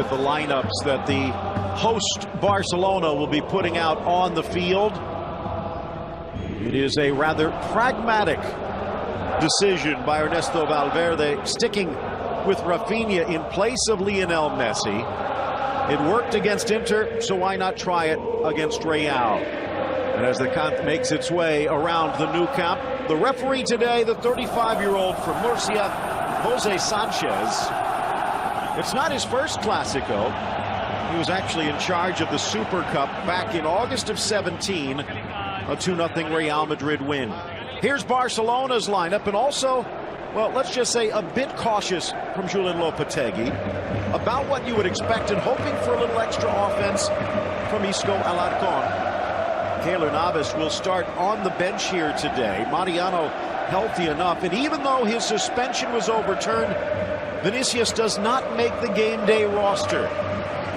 at the lineups that the host Barcelona will be putting out on the field. It is a rather pragmatic decision by Ernesto Valverde, sticking with Rafinha in place of Lionel Messi. It worked against Inter, so why not try it against Real? And as the camp makes its way around the new camp, the referee today, the 35-year-old from Murcia, Jose Sanchez. It's not his first Clásico. He was actually in charge of the Super Cup back in August of 17, a 2-0 Real Madrid win. Here's Barcelona's lineup, and also, well, let's just say a bit cautious from Julen Lopetegui about what you would expect and hoping for a little extra offense from Isco Alarcón. Keylor Navas will start on the bench here today. Mariano healthy enough, and even though his suspension was overturned, Vinicius does not make the game day roster.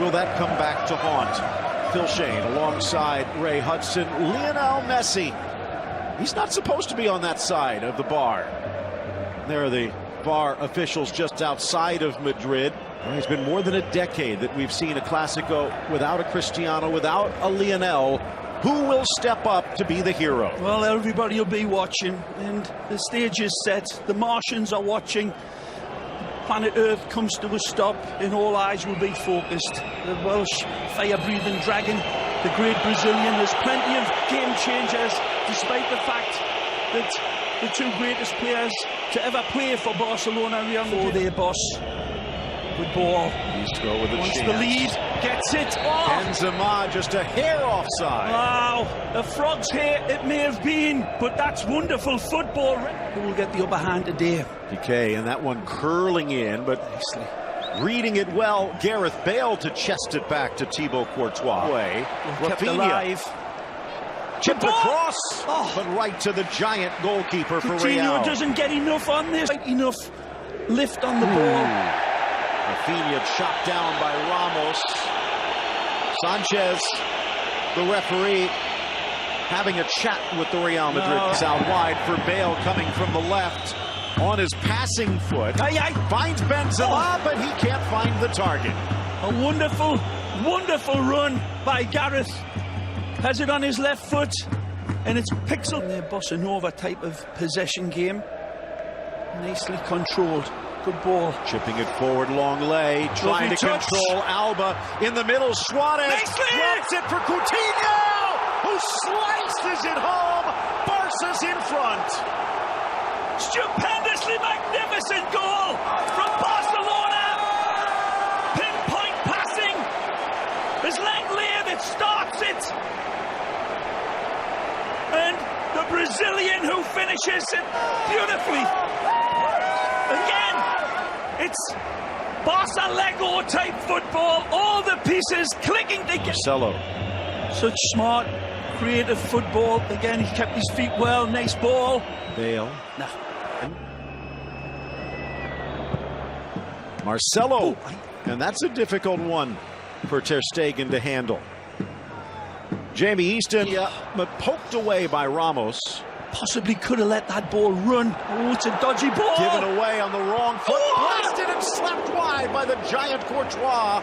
Will that come back to haunt Phil Shane alongside Ray Hudson? Lionel Messi, he's not supposed to be on that side of the bar. There are the bar officials just outside of Madrid. It's been more than a decade that we've seen a Clásico without a Cristiano, without a Lionel. Who will step up to be the hero? Well, everybody will be watching, and the stage is set. The Martians are watching. Planet Earth comes to a stop, and all eyes will be focused. The Welsh fire-breathing dragon, the great Brazilian. There's plenty of game changers, despite the fact that the two greatest players to ever play for Barcelona, Real Madrid, their boss. Good ball. Isco with a Wants chance. the lead, gets it. Oh! Benzema just a hair offside. Wow, a frog's hair it may have been, but that's wonderful football. Who will get the upper hand today? Piqué, and that one curling in, but reading it well. Gareth Bale to chest it back to Thibaut Courtois. Kept alive. Chipped across, but right to the giant goalkeeper for Real. Coutinho doesn't get enough on this. Enough lift on the ball. Rafinha shot down by Ramos. Sanchez, the referee, having a chat with the Real Madrid. Out wide for Bale, coming from the left on his passing foot. Finds Benzema, but he can't find the target. A wonderful, wonderful run by Gareth. Has it on his left foot, and it's pixel. Their bossa nova type of possession game. Nicely controlled. Good ball. Chipping it forward, long lay, trying to control Alba in the middle. Suarez drops it for Coutinho, who slices it home. Barca's in front. Stupendously magnificent goal from Barcelona. Pinpoint passing. There's Lenglet that starts it. And the Brazilian who finishes it beautifully. Again, it's Barca Lego type football. All the pieces clicking together. Marcelo. Such smart, creative football. Again, he kept his feet well. Nice ball. Bale. Marcelo. And that's a difficult one for Ter Stegen to handle. Jamie Easton, but poked away by Ramos. Possibly could have let that ball run. Oh, it's a dodgy ball. Given away on the wrong foot. Blasted and slapped wide by the giant Courtois.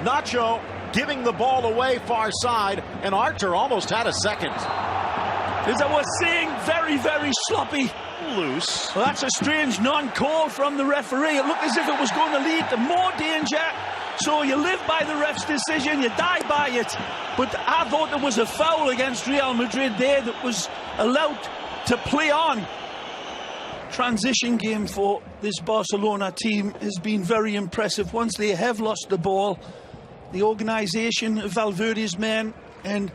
Nacho giving the ball away far side, and Arthur almost had a second. As I was saying, very, very sloppy. Loose. Well, that's a strange non-call from the referee. It looked as if it was going to lead to more danger. So you live by the ref's decision, you die by it. But I thought there was a foul against Real Madrid there that was allowed to play on. Transition game for this Barcelona team has been very impressive. Once they have lost the ball, the organisation of Valverde's men and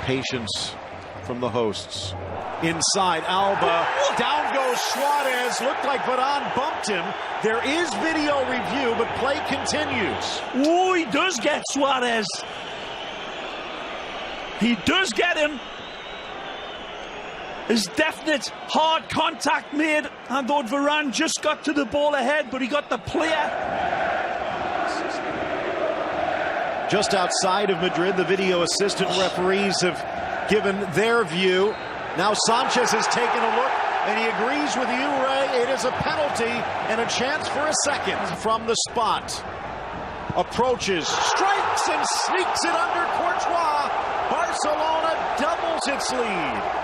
patience from the hosts. Inside, Alba. Down goes Suarez. Looked like Varane bumped him. There is video review, but play continues. Oh, he does get Suarez. He does get him. There's definite hard contact made. I thought Varane just got to the ball ahead, but he got the player. Just outside of Madrid, the video assistant referees have given their view. Now Sanchez has taken a look. and he agrees with you, Ray. It is a penalty and a chance for a second. From the spot, approaches, strikes, and sneaks it under Courtois. Barcelona doubles its lead.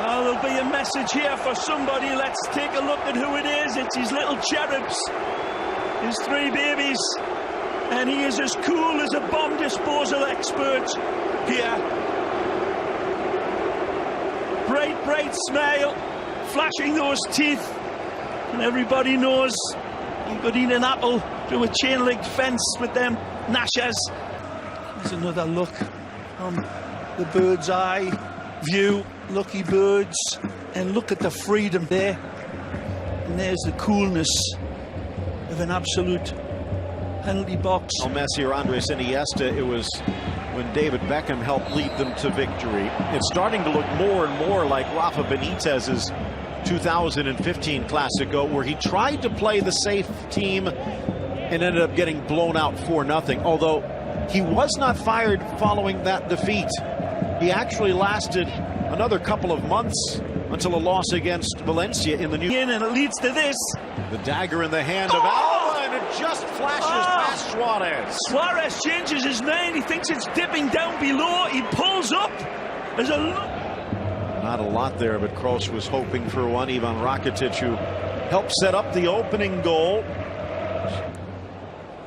Well, there'll be a message here for somebody. Let's take a look at who it is. It's his little cherubs, his three babies. And he is as cool as a bomb disposal expert here. Bright, bright smile, flashing those teeth. And everybody knows you could eat an apple through a chain-link fence with them gnashers. There's another look from the bird's eye view. Lucky birds. And look at the freedom there. And there's the coolness of an absolute penalty box. Messi or Andres Iniesta, it was when David Beckham helped lead them to victory. It's starting to look more and more like Rafa Benitez's 2015 Clasico, where he tried to play the safe team and ended up getting blown out 4-0. Although he was not fired following that defeat. He actually lasted another couple of months until a loss against Valencia in the new year. And it leads to this. The dagger in the hand of Alba, and it just flashes past Suarez. Suarez changes his mind. He thinks it's dipping down below. He pulls up. There's a not a lot there, but Kroos was hoping for one. Ivan Rakitic, who helped set up the opening goal.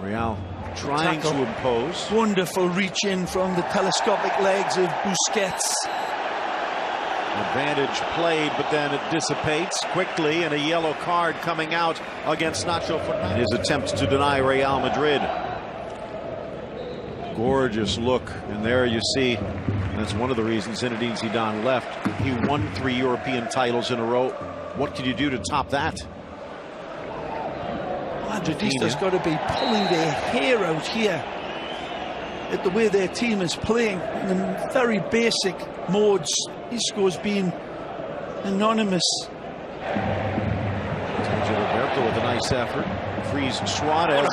Real trying to impose. Wonderful reach in from the telescopic legs of Busquets. Advantage played, but then it dissipates quickly, and a yellow card coming out against Nacho Fernandez. His attempt to deny Real Madrid. Gorgeous look, and there you see, that's one of the reasons Zinedine Zidane left. He won 3 European titles in a row. What can you do to top that? Madridistas got to be pulling their hair out here at the way their team is playing in the very basic modes. Isco's been anonymous. Roberto with a nice effort. Frees Suarez.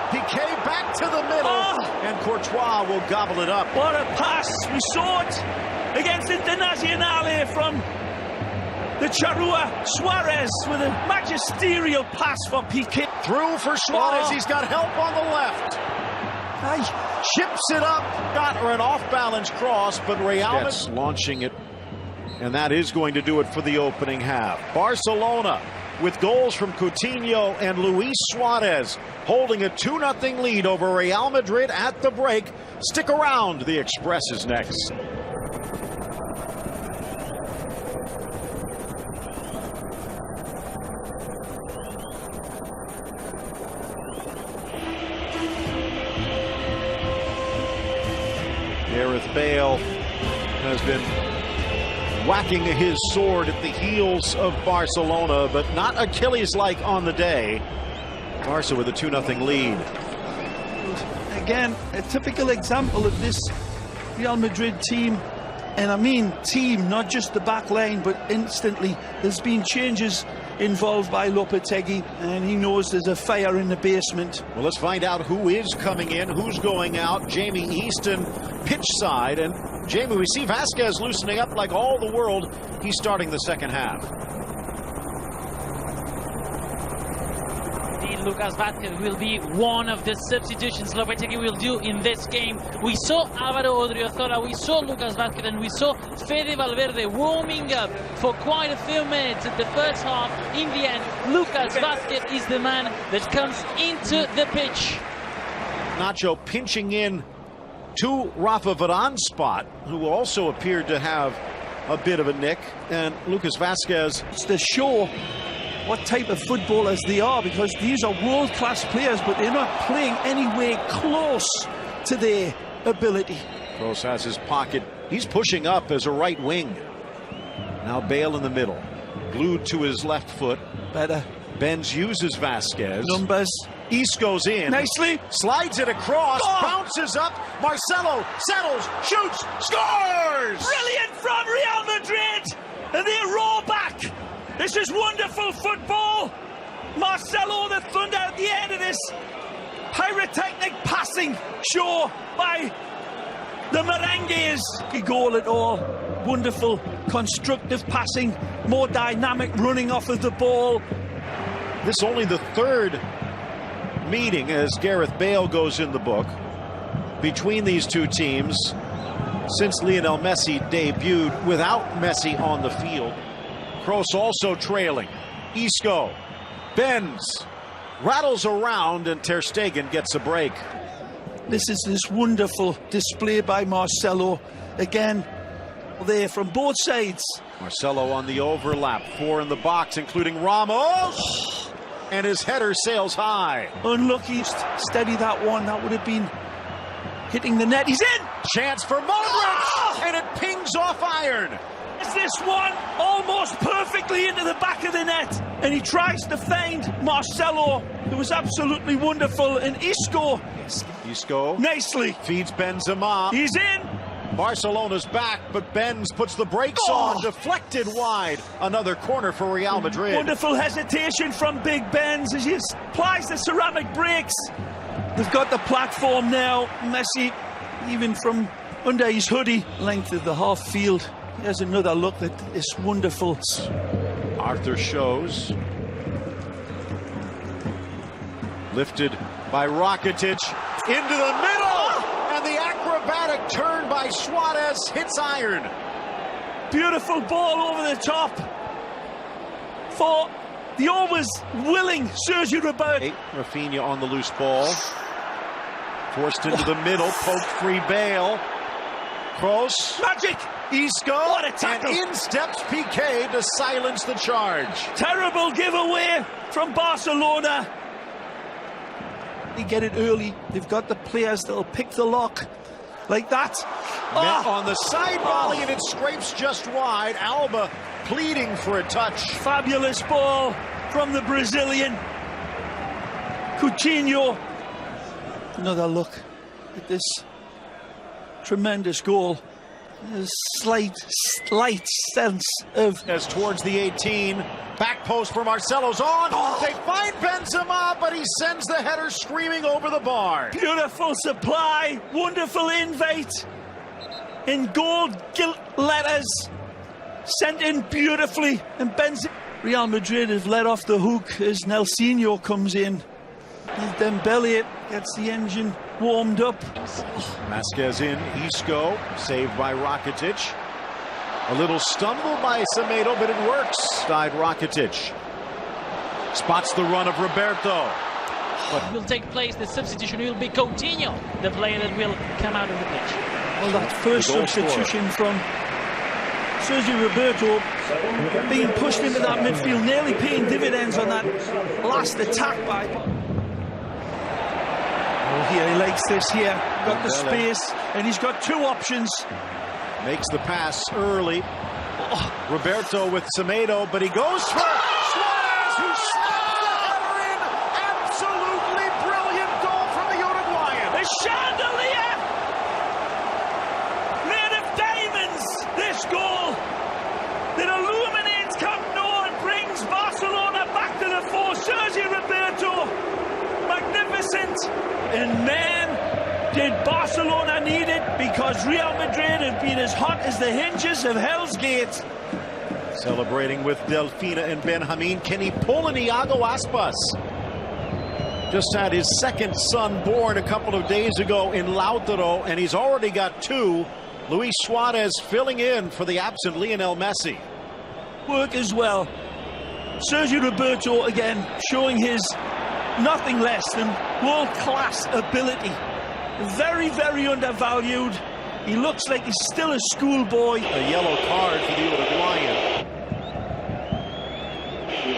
Piqué back to the middle, and Courtois will gobble it up. What a pass. We saw it against Internazionale from the Charrua. Suarez with a magisterial pass for Piqué. Through for Suarez. He's got help on the left. Chips it up. Got her an off-balance cross, but Real is launching it, and that is going to do it for the opening half. Barcelona with goals from Coutinho and Luis Suarez holding a 2-0 lead over Real Madrid at the break. Stick around. The Express is next. Gareth Bale has been whacking his sword at the heels of Barcelona, but not Achilles-like on the day. Barca with a 2-0 lead. Again, a typical example of this Real Madrid team. And I mean team, not just the back line, but instantly there's been changes involved by Lopetegui, and he knows there's a fire in the basement. Well, let's find out who is coming in, who's going out. Jamie Easton, pitch side. And Jamie, we see Vasquez loosening up like all the world. He's starting the second half. Lucas Vázquez will be one of the substitutions Lopetegui will do in this game. We saw Álvaro Odriozola, we saw Lucas Vázquez, and we saw Fede Valverde warming up for quite a few minutes at the first half. In the end, Lucas Vázquez is the man that comes into the pitch. Nacho pinching in to Rafa Varane's spot, who also appeared to have a bit of a nick, and Lucas Vázquez. It's to show what type of footballers they are, because these are world-class players, but they're not playing anywhere close to their ability. Kroos has his pocket. He's pushing up as a right wing. Now Bale in the middle, glued to his left foot. Better. Benz uses Vasquez. Numbers. Isco's in. Nicely. Slides it across, bounces up. Marcelo settles, shoots, scores! Brilliant from Real Madrid! And they roll back. This is wonderful football. Marcelo the Thunder at the end of this pyrotechnic passing show by the Merengues. A goal at all. Wonderful, constructive passing, more dynamic running off of the ball. This only the third meeting, as Gareth Bale goes in the book, between these two teams since Lionel Messi debuted without Messi on the field. Kroos also trailing. Isco bends, rattles around, and Ter Stegen gets a break. This is this wonderful display by Marcelo. Again, there from both sides. Marcelo on the overlap, 4 in the box, including Ramos. And his header sails high. Unlucky, steady that one. That would have been hitting the net. He's in! Chance for Modric, and it pings off iron. Is this one almost perfectly into the back of the net? And he tries to find Marcelo. It was absolutely wonderful. And Isco nicely feeds Benzema. He's in. Barcelona's back, but Benz puts the brakes on, deflected wide. Another corner for Real Madrid. Wonderful hesitation from Big Benz as he applies the ceramic brakes. They've got the platform now. Messi, even from under his hoodie, length of the half field. Here's another look at this wonderful. Arthur shows. Lifted by Rakitic into the middle. And the acrobatic turn by Suarez hits iron. Beautiful ball over the top for the always willing Sergio Roberto. Rafinha on the loose ball. Forced into the middle, poked free Bale. Kroos. Magic. Isco. What a tackle. And in steps Piqué to silence the charge. Terrible giveaway from Barcelona. They get it early. They've got the players that'll pick the lock like that. On the side volley, and it scrapes just wide. Alba pleading for a touch. Fabulous ball from the Brazilian. Coutinho. Another look at this tremendous goal. A slight sense of... As towards the 18, back post for Marcelo's on. They find Benzema, but he sends the header screaming over the bar. Beautiful supply, wonderful invite in gold gilt letters, sent in beautifully. And Real Madrid have let off the hook as Nelsinho comes in. Dembele gets the engine warmed up. Vasquez in, Isco, saved by Rakitic. A little stumble by Semedo, but it works. Died Rakitic. Spots the run of Roberto. But will take place, the substitution will be Coutinho, the player that will come out of the pitch. Well, that first substitution from Sergio Roberto being pushed into that midfield, nearly paying dividends on that last attack by... Here, he likes this here. Got the space, and he's got two options. Makes the pass early. Roberto with Semedo, but he goes for Suarez, who snaps the header in. Absolutely brilliant goal from the Uruguayan. The chandelier! Made of diamonds, this goal that illuminates Camp Nou and brings Barcelona back to the fore. Sergio Roberto, magnificent. And man, did Barcelona need it, because Real Madrid have been as hot as the hinges of Hell's Gate. Celebrating with Delfina and Benjamin. Can he pull an Iago Aspas? Just had his second son born a couple of days ago in Lautaro, and he's already got 2. Luis Suarez filling in for the absent Lionel Messi. Work as well. Sergio Roberto again showing his nothing less than world-class ability. Very, very undervalued. He looks like he's still a schoolboy. A yellow card for the Uruguayan.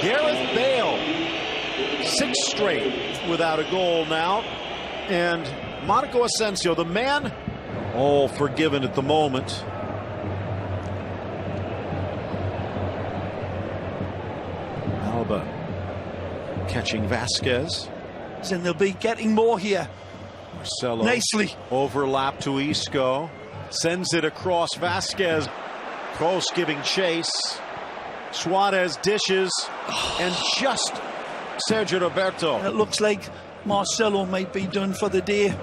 Gareth Bale, 6 straight without a goal now. And Monaco Asensio, the man, all forgiven at the moment. Alba catching Vasquez. And they'll be getting more here. Marcelo nicely. Overlap to Isco. Sends it across Vasquez. Kroos giving chase. Suarez dishes. And just Sergio Roberto. It looks like Marcelo might be done for the day.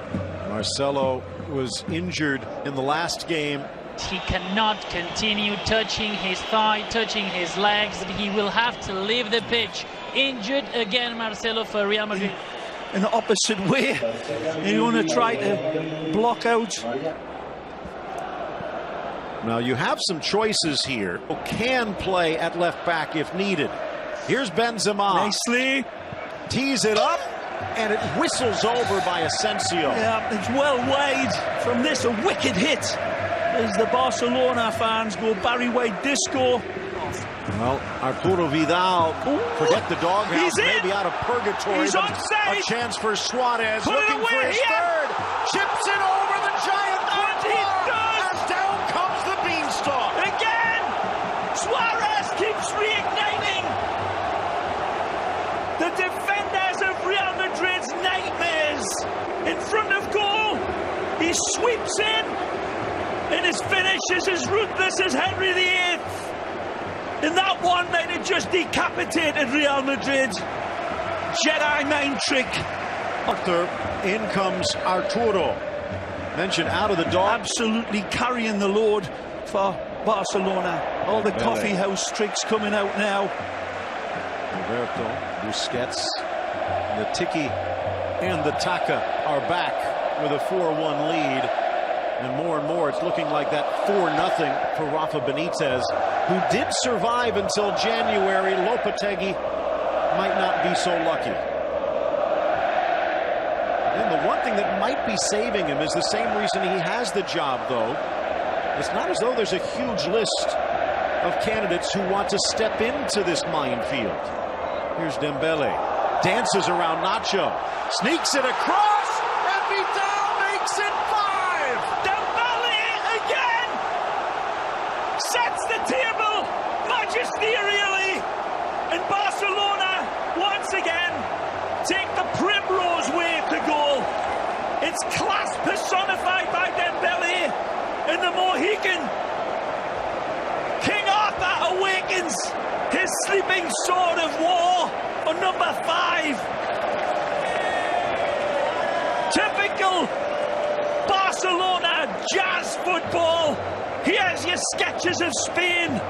Marcelo was injured in the last game he cannot continue touching his thigh, touching his legs. He will have to leave the pitch. Injured again, Marcelo, for Real Madrid. In the opposite way. You want to try to block out. Now you have some choices here. Can play at left back if needed. Here's Benzema. Nicely. Tees it up, and it whistles over by Asensio. Yeah, it's well wide from this. A wicked hit as the Barcelona fans go Barry White disco. Well, Arturo Vidal, forget the doghouse, maybe out of purgatory. He's onside. A chance for Suarez, Put looking for his third. Chips it over the giant crossbar, and down comes the beanstalk. Again, Suarez keeps reigniting. The defenders of Real Madrid's nightmares in front of goal. He sweeps in, and his finish is as ruthless as Henry VIII. And that one might have just decapitated Real Madrid. Jedi mind trick. In comes Arturo. Mentioned out of the dog. Absolutely carrying the load for Barcelona. All the coffee house tricks coming out now. Roberto, Busquets, the Tiki and the Taka are back with a 4-1 lead. And more, it's looking like that 4-0 for Rafa Benitez, who did survive until January. Lopetegui might not be so lucky. And the one thing that might be saving him is the same reason he has the job, though. It's not as though there's a huge list of candidates who want to step into this minefield. Here's Dembele. Dances around Nacho. Sneaks it across, and Vidal makes it 5! Dembele again! Sets the table magisterially, and Barcelona once again take the primrose way to goal. It's class personified by Dembele, and the Mohican King Arthur awakens his sleeping sword of war on number 5. Typical Barcelona jazz football. Here's your sketches of Spain.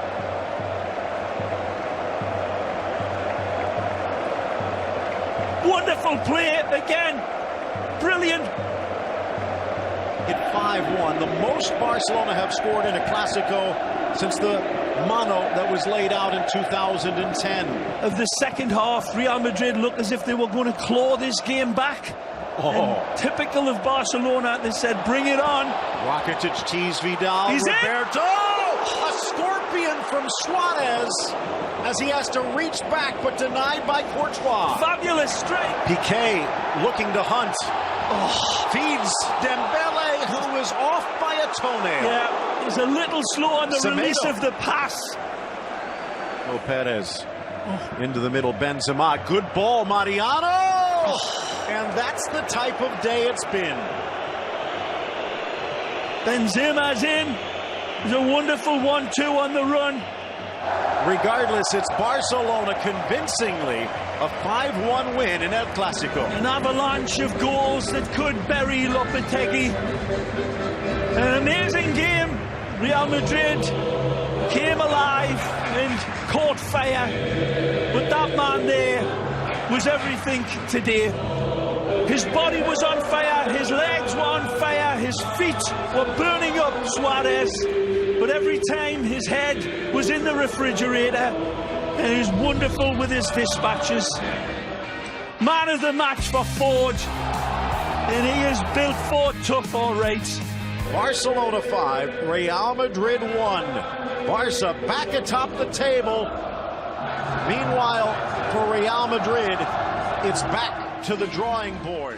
Wonderful play again. Brilliant. Hit 5-1, the most Barcelona have scored in a Clásico since the mono that was laid out in 2010. Of the second half, Real Madrid looked as if they were going to claw this game back. And typical of Barcelona, they said, bring it on. Rakitic tees Vidal. He's Roberto! A scorpion from Suarez as he has to reach back, but denied by Courtois. Fabulous strike. Piqué looking to hunt. Feeds Dembele, who is off by a toenail. Yeah, he's a little slow on the release of the pass. Perez into the middle. Benzema, good ball, Mariano. And that's the type of day it's been. Benzema's in. It's a wonderful 1-2 on the run. Regardless, it's Barcelona convincingly a 5-1 win in El Clásico. An avalanche of goals that could bury Lopetegui. An amazing game. Real Madrid came alive and caught fire. But that man there was everything today. His body was on fire, his legs were on fire, his feet were burning up, Suarez. But every time his head was in the refrigerator, and he was wonderful with his dispatches. Man of the match for Ford, and he is built Ford tough, all right. Barcelona 5, Real Madrid 1. Barca back atop the table. Meanwhile, for Real Madrid, it's back to the drawing board.